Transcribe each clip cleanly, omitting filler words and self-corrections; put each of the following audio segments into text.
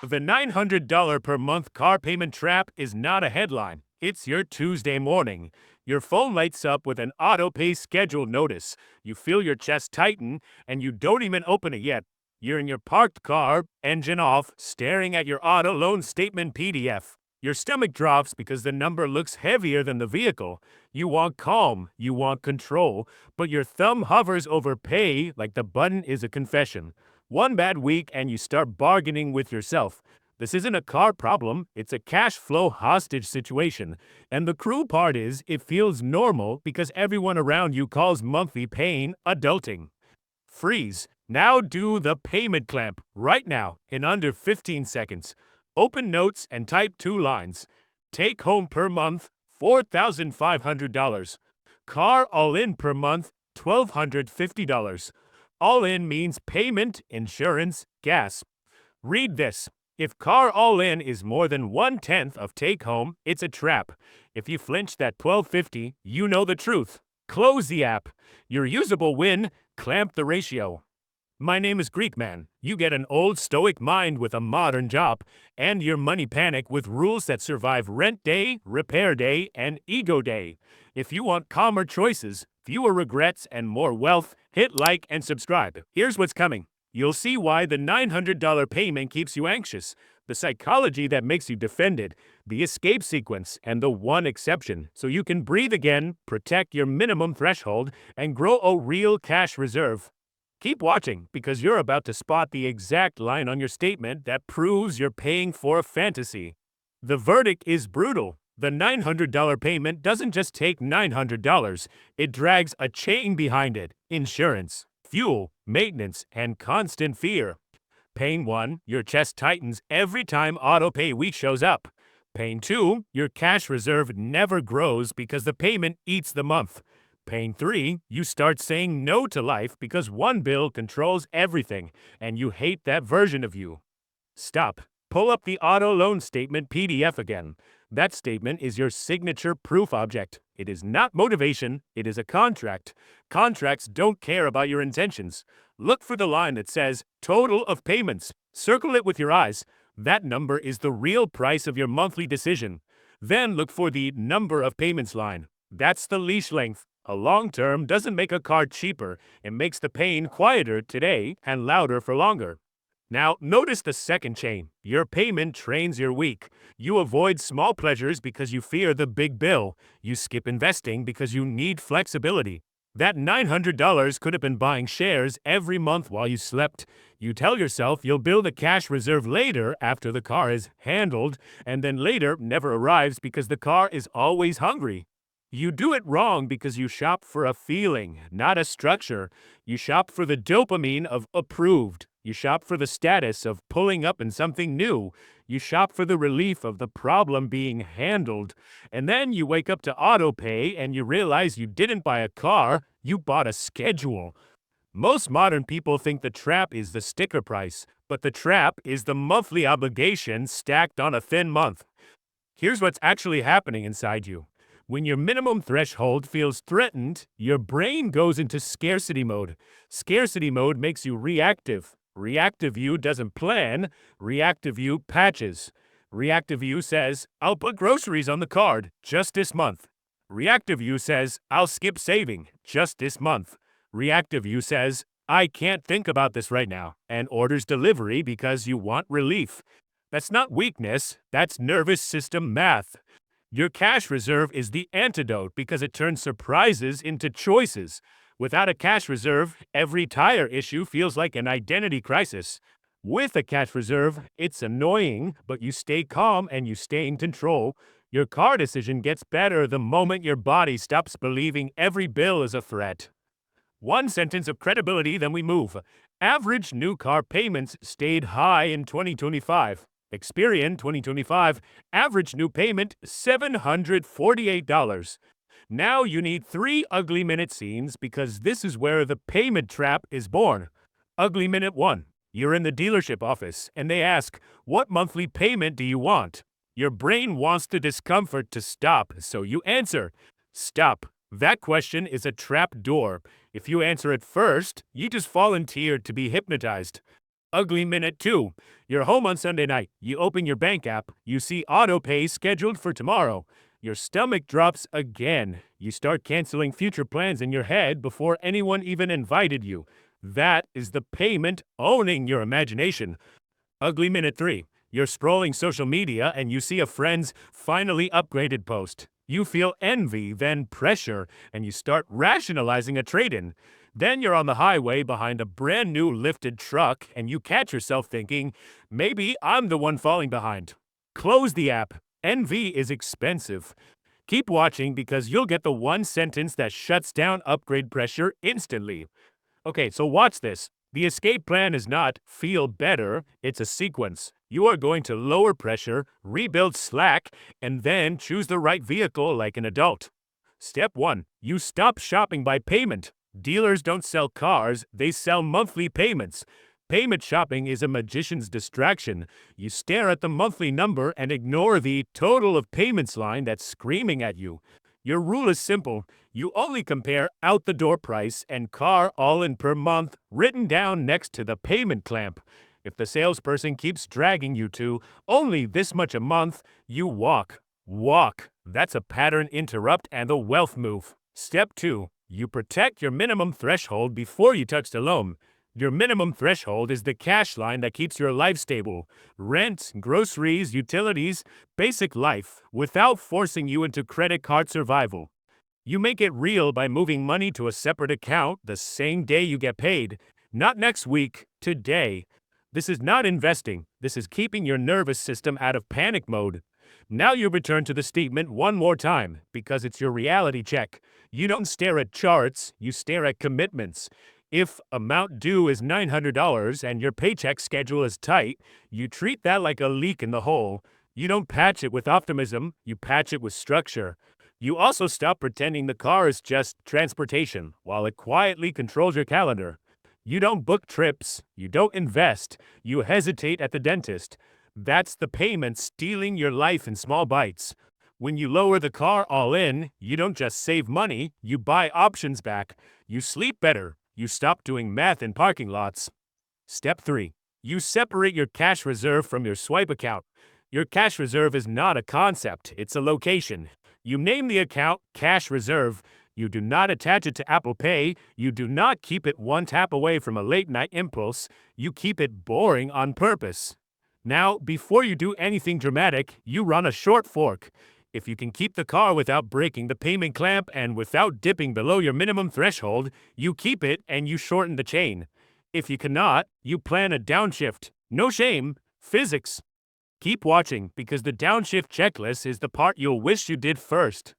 The $900 per month car payment trap is not a headline. It's your Tuesday morning. Your phone lights up with an Autopay schedule notice. You feel your chest tighten, and you don't even open it yet. You're in your parked car, engine off, staring at your auto loan statement PDF. Your stomach drops because the number looks heavier than the vehicle. You want calm, you want control, but your thumb hovers over pay like the button is a confession. One bad week and you start bargaining with yourself. This isn't a car problem, it's a cash flow hostage situation. And the cruel part is, it feels normal because everyone around you calls monthly pain adulting. Freeze. Now do the payment clamp right now in under 15 seconds. Open notes and type 2 lines. Take home per month, $4,500. Car all in per month, $1,250. All in means payment, insurance, gas. Read this. If car all in is more than 1/10 of take home, it's a trap. If you flinch that $1,250, you know the truth. Close the app. Your usable win, clamp the ratio. My name is Greek Man. You get an old Stoic mind with a modern job, and your money panic with rules that survive rent day, repair day, and ego day. If you want calmer choices, fewer regrets, and more wealth, hit like and subscribe. Here's what's coming. You'll see why the $900 payment keeps you anxious, the psychology that makes you defend it, the escape sequence, and the one exception, so you can breathe again, protect your minimum threshold, and grow a real cash reserve. Keep watching, because you're about to spot the exact line on your statement that proves you're paying for a fantasy. The verdict is brutal. The $900 payment doesn't just take $900, it drags a chain behind it: insurance, fuel, maintenance, and constant fear. Pain 1, your chest tightens every time Autopay week shows up. Pain 2, your cash reserve never grows because the payment eats the month. Pain 3, you start saying no to life because one bill controls everything, and you hate that version of you. Stop. Pull up the auto loan statement PDF again. That statement is your signature proof object. It is not motivation, it is a contract. Contracts don't care about your intentions. Look for the line that says, total of payments. Circle it with your eyes. That number is the real price of your monthly decision. Then look for the number of payments line. That's the leash length. A long term doesn't make a car cheaper. It makes the pain quieter today and louder for longer. Now, notice the second chain. Your payment trains your week. You avoid small pleasures because you fear the big bill. You skip investing because you need flexibility. That $900 could have been buying shares every month while you slept. You tell yourself you'll build a cash reserve later after the car is handled, and then later never arrives because the car is always hungry. You do it wrong because you shop for a feeling, not a structure. You shop for the dopamine of approved. You shop for the status of pulling up in something new. You shop for the relief of the problem being handled. And then you wake up to Autopay and you realize you didn't buy a car, you bought a schedule. Most modern people think the trap is the sticker price, but the trap is the monthly obligation stacked on a thin month. Here's what's actually happening inside you. When your minimum threshold feels threatened, your brain goes into scarcity mode. Scarcity mode makes you reactive. Reactive you doesn't plan. Reactive you patches. Reactive you says, I'll put groceries on the card just this month. Reactive you says, I'll skip saving just this month. Reactive you says, I can't think about this right now, and orders delivery because you want relief. That's not weakness, that's nervous system math. Your cash reserve is the antidote because it turns surprises into choices. Without a cash reserve, every tire issue feels like an identity crisis. With a cash reserve, it's annoying, but you stay calm and you stay in control. Your car decision gets better the moment your body stops believing every bill is a threat. One sentence of credibility, then we move. Average new car payments stayed high in 2025. Experian 2025, average new payment $748. Now you need 3 ugly minute scenes because this is where the payment trap is born. Ugly minute 1. You're in the dealership office and they ask, what monthly payment do you want? Your brain wants the discomfort to stop, so you answer, stop. That question is a trap door. If you answer it first, you just volunteered to be hypnotized. Ugly minute 2. You're home on Sunday night. You open your bank app. You see Autopay scheduled for tomorrow. Your stomach drops again. You start canceling future plans in your head before anyone even invited you. That is the payment owning your imagination. Ugly minute 3. You're scrolling social media and you see a friend's finally upgraded post. You feel envy, then pressure, and you start rationalizing a trade-in. Then you're on the highway behind a brand new lifted truck and you catch yourself thinking, maybe I'm the one falling behind. Close the app. Envy is expensive. Keep watching because you'll get the one sentence that shuts down upgrade pressure instantly. Okay, so watch this. The escape plan is not feel better, it's a sequence. You are going to lower pressure, rebuild slack, and then choose the right vehicle like an adult. Step 1. You stop shopping by payment. Dealers don't sell cars, they sell monthly payments. Payment shopping is a magician's distraction. You stare at the monthly number and ignore the total of payments line that's screaming at you. Your rule is simple. You only compare out the door price and car all-in per month written down next to the payment clamp. If the salesperson keeps dragging you to only this much a month, you walk. Walk. That's a pattern interrupt and a wealth move. Step 2. You protect your minimum threshold before you touch the loan. Your minimum threshold is the cash line that keeps your life stable. Rent, groceries, utilities, basic life, without forcing you into credit card survival. You make it real by moving money to a separate account the same day you get paid. Not next week, today. This is not investing. This is keeping your nervous system out of panic mode. Now you return to the statement one more time, because it's your reality check. You don't stare at charts, you stare at commitments. If amount due is $900 and your paycheck schedule is tight, you treat that like a leak in the hole. You don't patch it with optimism, you patch it with structure. You also stop pretending the car is just transportation, while it quietly controls your calendar. You don't book trips, you don't invest, you hesitate at the dentist. That's the payment stealing your life in small bites. When you lower the car all in, you don't just save money, you buy options back. You sleep better. You stop doing math in parking lots. Step 3. You separate your cash reserve from your swipe account. Your cash reserve is not a concept, it's a location. You name the account Cash Reserve. You do not attach it to Apple Pay. You do not keep it one tap away from a late-night impulse. You keep it boring on purpose. Now, before you do anything dramatic, you run a short fork. If you can keep the car without breaking the payment clamp and without dipping below your minimum threshold, you keep it and you shorten the chain. If you cannot, you plan a downshift. No shame. Physics. Keep watching because the downshift checklist is the part you'll wish you did first.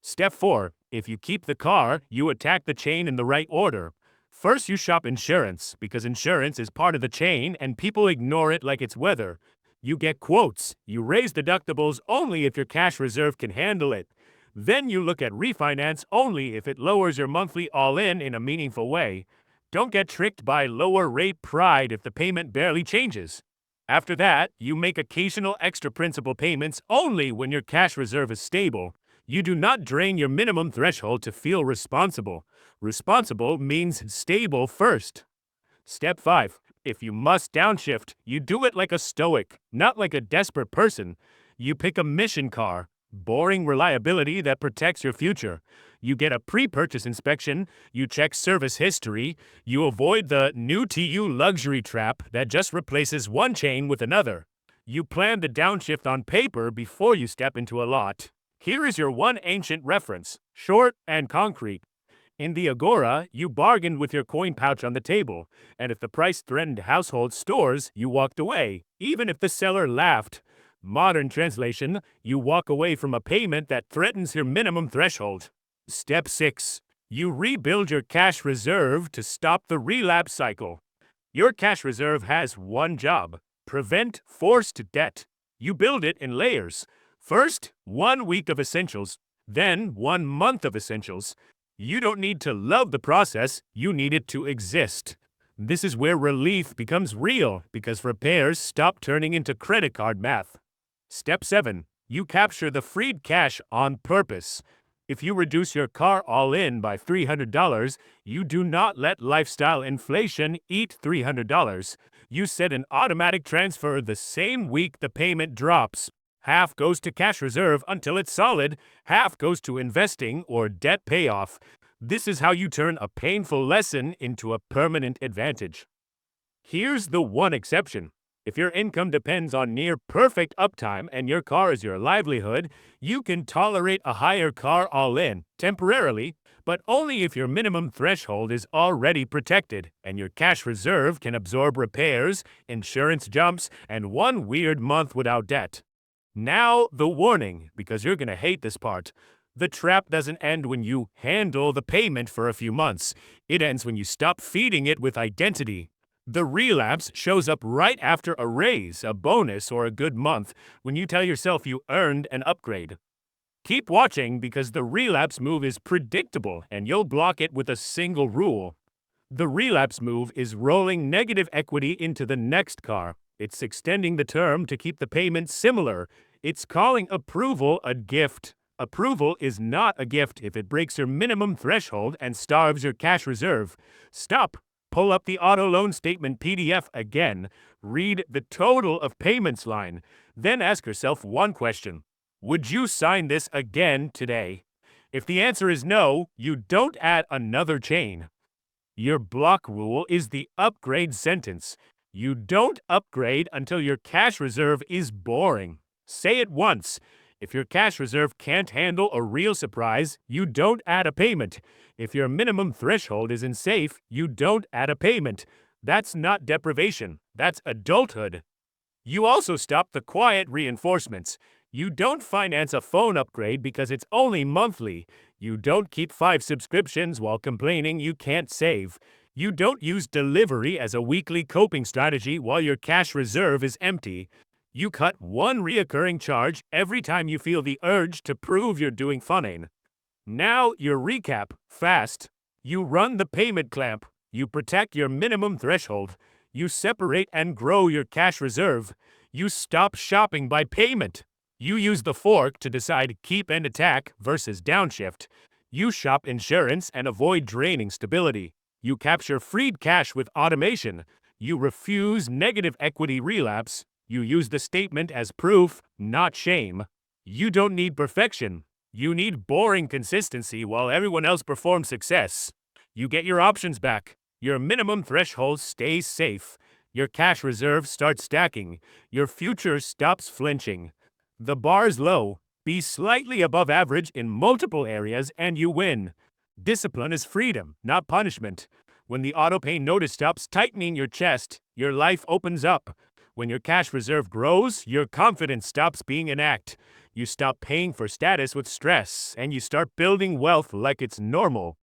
Step 4. If you keep the car, you attack the chain in the right order. First, you shop insurance because insurance is part of the chain and people ignore it like it's weather. You get quotes. You raise deductibles only if your cash reserve can handle it. Then you look at refinance only if it lowers your monthly all-in in a meaningful way. Don't get tricked by lower rate pride if the payment barely changes. After that, you make occasional extra principal payments only when your cash reserve is stable. You do not drain your minimum threshold to feel responsible. Responsible means stable first. Step 5. If you must downshift, you do it like a stoic, not like a desperate person. You pick a mission car, boring reliability that protects your future. You get a pre-purchase inspection, you check service history, you avoid the new-to-you luxury trap that just replaces one chain with another. You plan the downshift on paper before you step into a lot. Here is your one ancient reference, short and concrete. In the Agora, you bargained with your coin pouch on the table, and if the price threatened household stores, you walked away, even if the seller laughed. Modern translation, you walk away from a payment that threatens your minimum threshold. Step 6. You rebuild your cash reserve to stop the relapse cycle. Your cash reserve has one job: prevent forced debt. You build it in layers. First, 1 week of essentials, then 1 month of essentials. You don't need to love the process, you need it to exist. This is where relief becomes real because repairs stop turning into credit card math. Step 7. You capture the freed cash on purpose. If you reduce your car all-in by $300, you do not let lifestyle inflation eat $300. You set an automatic transfer the same week the payment drops. Half goes to cash reserve until it's solid, half goes to investing or debt payoff. This is how you turn a painful lesson into a permanent advantage. Here's the one exception. If your income depends on near perfect uptime and your car is your livelihood, you can tolerate a higher car all-in temporarily, but only if your minimum threshold is already protected and your cash reserve can absorb repairs, insurance jumps, and one weird month without debt. Now, the warning, because you're going to hate this part. The trap doesn't end when you handle the payment for a few months. It ends when you stop feeding it with identity. The relapse shows up right after a raise, a bonus, or a good month, when you tell yourself you earned an upgrade. Keep watching because the relapse move is predictable and you'll block it with a single rule. The relapse move is rolling negative equity into the next car. It's extending the term to keep the payment similar. It's calling approval a gift. Approval is not a gift if it breaks your minimum threshold and starves your cash reserve. Stop. Pull up the auto loan statement PDF again, read the total of payments line, then ask yourself one question. Would you sign this again today? If the answer is no, you don't add another chain. Your block rule is the upgrade sentence. You don't upgrade until your cash reserve is boring. Say it once. If your cash reserve can't handle a real surprise, you don't add a payment. If your minimum threshold isn't safe, you don't add a payment. That's not deprivation. That's adulthood. You also stop the quiet reinforcements. You don't finance a phone upgrade because it's only monthly. You don't keep 5 subscriptions while complaining you can't save. You don't use delivery as a weekly coping strategy while your cash reserve is empty. You cut one reoccurring charge every time you feel the urge to prove you're doing fine. Now, your recap, fast. You run the payment clamp. You protect your minimum threshold. You separate and grow your cash reserve. You stop shopping by payment. You use the fork to decide keep and attack versus downshift. You shop insurance and avoid draining stability. You capture freed cash with automation. You refuse negative equity relapse. You use the statement as proof, not shame. You don't need perfection. You need boring consistency while everyone else performs success. You get your options back. Your minimum threshold stays safe. Your cash reserve starts stacking. Your future stops flinching. The bar's low. Be slightly above average in multiple areas and you win. Discipline is freedom, not punishment. When the autopay notice stops tightening your chest, your life opens up. When your cash reserve grows, your confidence stops being an act. You stop paying for status with stress, and you start building wealth like it's normal.